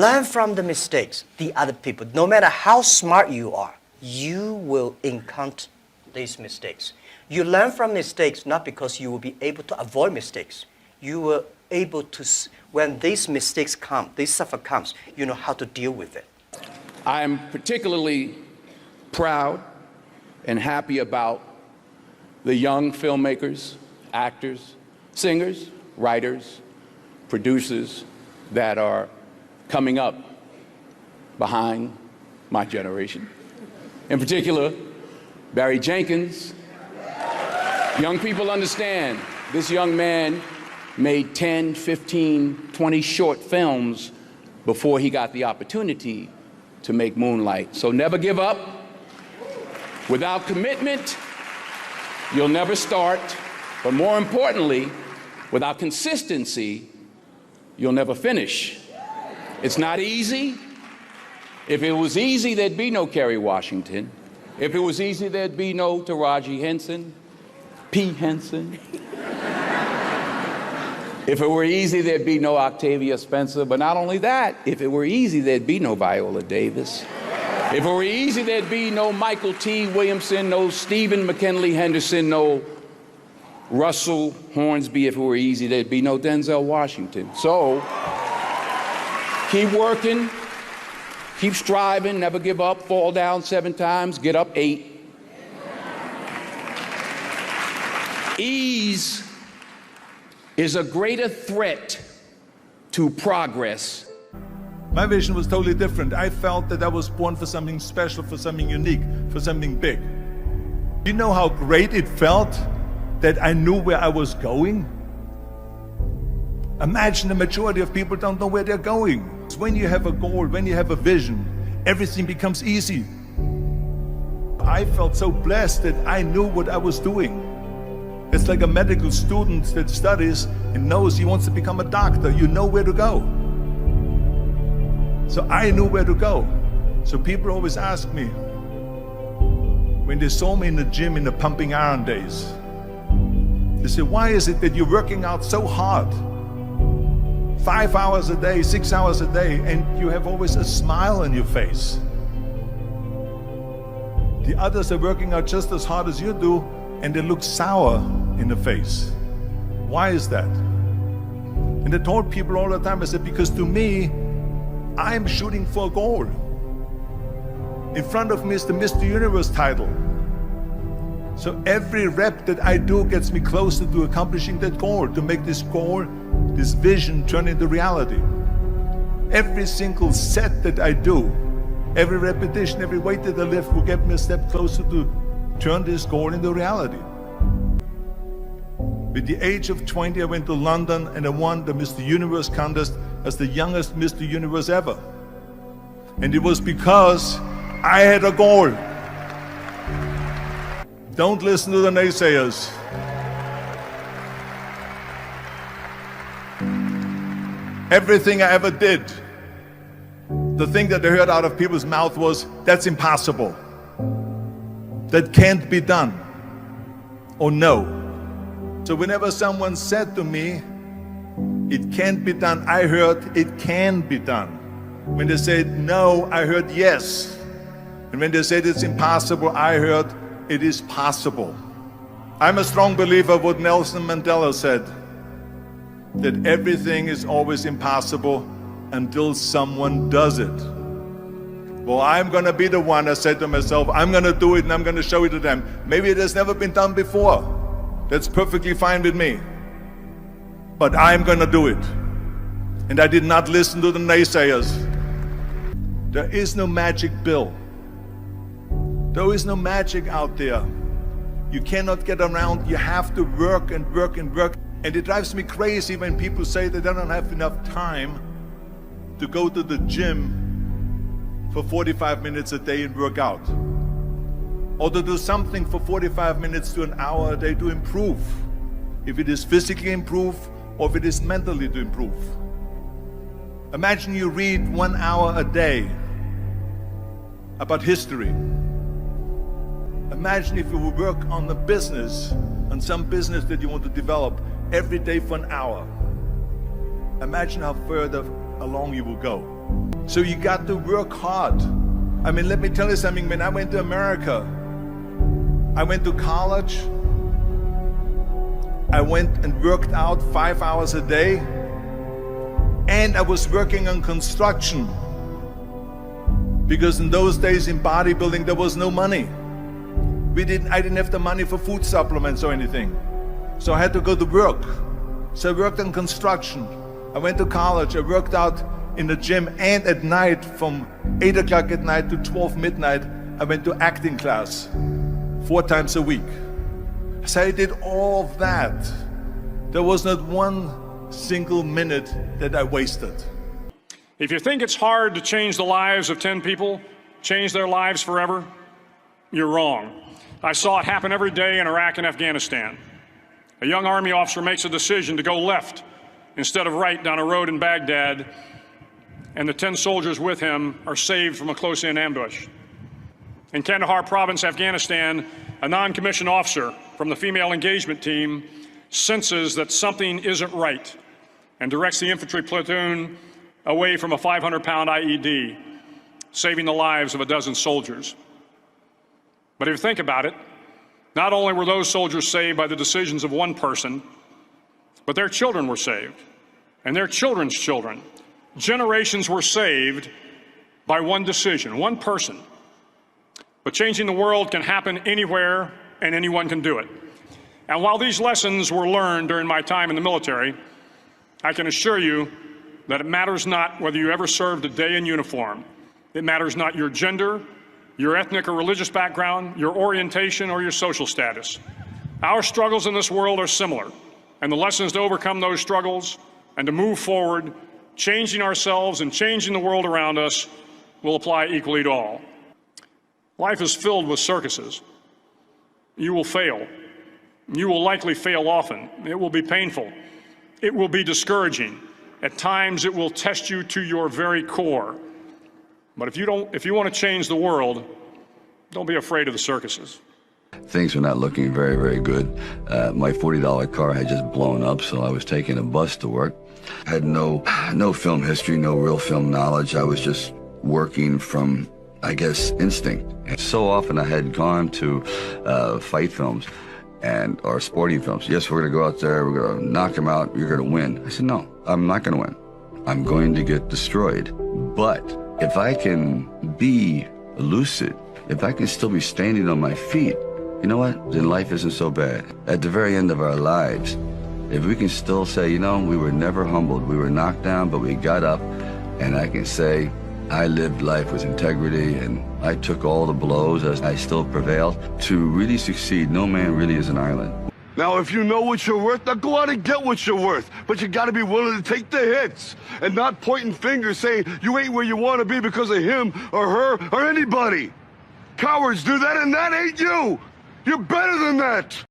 Learn from the mistakes, the other people. No matter how smart you are, you will encounter these mistakes. You learn from mistakes not because you will be able to avoid mistakes. You will able to, when these mistakes come, this suffer comes, you know how to deal with it. I am particularly proud and happy about the young filmmakers, actors, singers, writers, producers that are coming up behind my generation. In particular, Barry Jenkins. Young people understand this young man made 10, 15, 20 short films before he got the opportunity to make Moonlight. So never give up. Without commitment, you'll never start. But more importantly, without consistency, you'll never finish. It's not easy. If it was easy, there'd be no Kerry Washington. If it was easy, there'd be no Taraji Henson, P. Henson. If it were easy, there'd be no Octavia Spencer. But not only that, if it were easy, there'd be no Viola Davis. If it were easy, there'd be no Michael T. Williamson, no Stephen McKinley Henderson, no Russell Hornsby. If it were easy, there'd be no Denzel Washington. So keep working, keep striving, never give up, fall down 7 times, get up 8. Ease is a greater threat to progress. My vision was totally different. I felt that I was born for something special, for something unique, for something big. You know how great it felt that I knew where I was going? Imagine the majority of people don't know where they're going. When you have a goal, when you have a vision, everything becomes easy. I felt so blessed that I knew what I was doing. It's like a medical student that studies and knows he wants to become a doctor. You know where to go. So I knew where to go. So people always ask me, when they saw me in the gym in the pumping iron days, they say, why is it that you're working out so hard? 5 hours a day, 6 hours a day, and you have always a smile on your face. The others are working out just as hard as you do, and they look sour in the face. Why is that? And I told people all the time, I said, because to me, I'm shooting for a goal. In front of me is the Mr. Universe title. So every rep that I do gets me closer to accomplishing that goal, to make this goal, this vision turn into reality. Every single set that I do, every repetition, every weight that I lift will get me a step closer to turn this goal into reality. At the age of 20, I went to London and I won the Mr. Universe contest as the youngest Mr. Universe ever. And it was because I had a goal. Don't listen to the naysayers. Everything I ever did, the thing that I heard out of people's mouth was, that's impossible. That can't be done. Or no. So whenever someone said to me, it can't be done, I heard, it can be done. When they said no, I heard yes. And when they said it's impossible, I heard, it is possible. I'm a strong believer of what Nelson Mandela said, that everything is always impossible until someone does it. Well, I'm gonna be the one, I said to myself, I'm gonna do it and I'm gonna show it to them. Maybe it has never been done before. That's perfectly fine with me. But I'm gonna do it. And I did not listen to the naysayers. There is no magic pill. There is no magic out there. You cannot get around, you have to work and work and work. And it drives me crazy when people say that they don't have enough time to go to the gym for 45 minutes a day and work out. Or to do something for 45 minutes to an hour a day to improve. If it is physically improve or if it is mentally to improve. Imagine you read 1 hour a day about history. Imagine if you would work on a business, on some business that you want to develop every day for an hour. Imagine how further along you will go. So you got to work hard. I mean, let me tell you something. When I went to America, I went to college. I went and worked out 5 hours a day. And I was working on construction. Because in those days in bodybuilding, there was no money. I didn't have the money for food supplements or anything. So I had to go to work. So I worked on construction. I went to college. I worked out in the gym, and at night from 8 o'clock at night to 12 midnight, I went to acting class 4 times a week. So I did all of that. There was not one single minute that I wasted. If you think it's hard to change the lives of 10 people, change their lives forever, you're wrong. I saw it happen every day in Iraq and Afghanistan. A young Army officer makes a decision to go left instead of right down a road in Baghdad, and the 10 soldiers with him are saved from a close-in ambush. In Kandahar province, Afghanistan, a non-commissioned officer from the female engagement team senses that something isn't right and directs the infantry platoon away from a 500-pound IED, saving the lives of a dozen soldiers. But if you think about it, not only were those soldiers saved by the decisions of one person, but their children were saved, and their children's children. Generations were saved by one decision, one person. But changing the world can happen anywhere, and anyone can do it. And while these lessons were learned during my time in the military, I can assure you that it matters not whether you ever served a day in uniform. It matters not your gender, your ethnic or religious background, your orientation, or your social status. Our struggles in this world are similar, and the lessons to overcome those struggles and to move forward, changing ourselves and changing the world around us, will apply equally to all. Life is filled with circuses. You will fail. You will likely fail often. It will be painful. It will be discouraging. At times, it will test you to your very core. But if you want to change the world, don't be afraid of the circuses. Things were not looking very, very good. My $40 car had just blown up, so I was taking a bus to work. I had no film history, no real film knowledge. I was just working from, I guess, instinct. And so often I had gone to fight films or sporting films. Yes, we're going to go out there, we're going to knock him out, you're going to win. I said, no, I'm not going to win. I'm going to get destroyed. But if I can be lucid, if I can still be standing on my feet, you know what? Then life isn't so bad. At the very end of our lives, if we can still say, you know, we were never humbled, we were knocked down, but we got up, and I can say, I lived life with integrity, and I took all the blows as I still prevailed. To really succeed, no man really is an island. Now, if you know what you're worth, now go out and get what you're worth. But you gotta be willing to take the hits and not pointing fingers saying you ain't where you want to be because of him or her or anybody. Cowards do that, and that ain't you. You're better than that.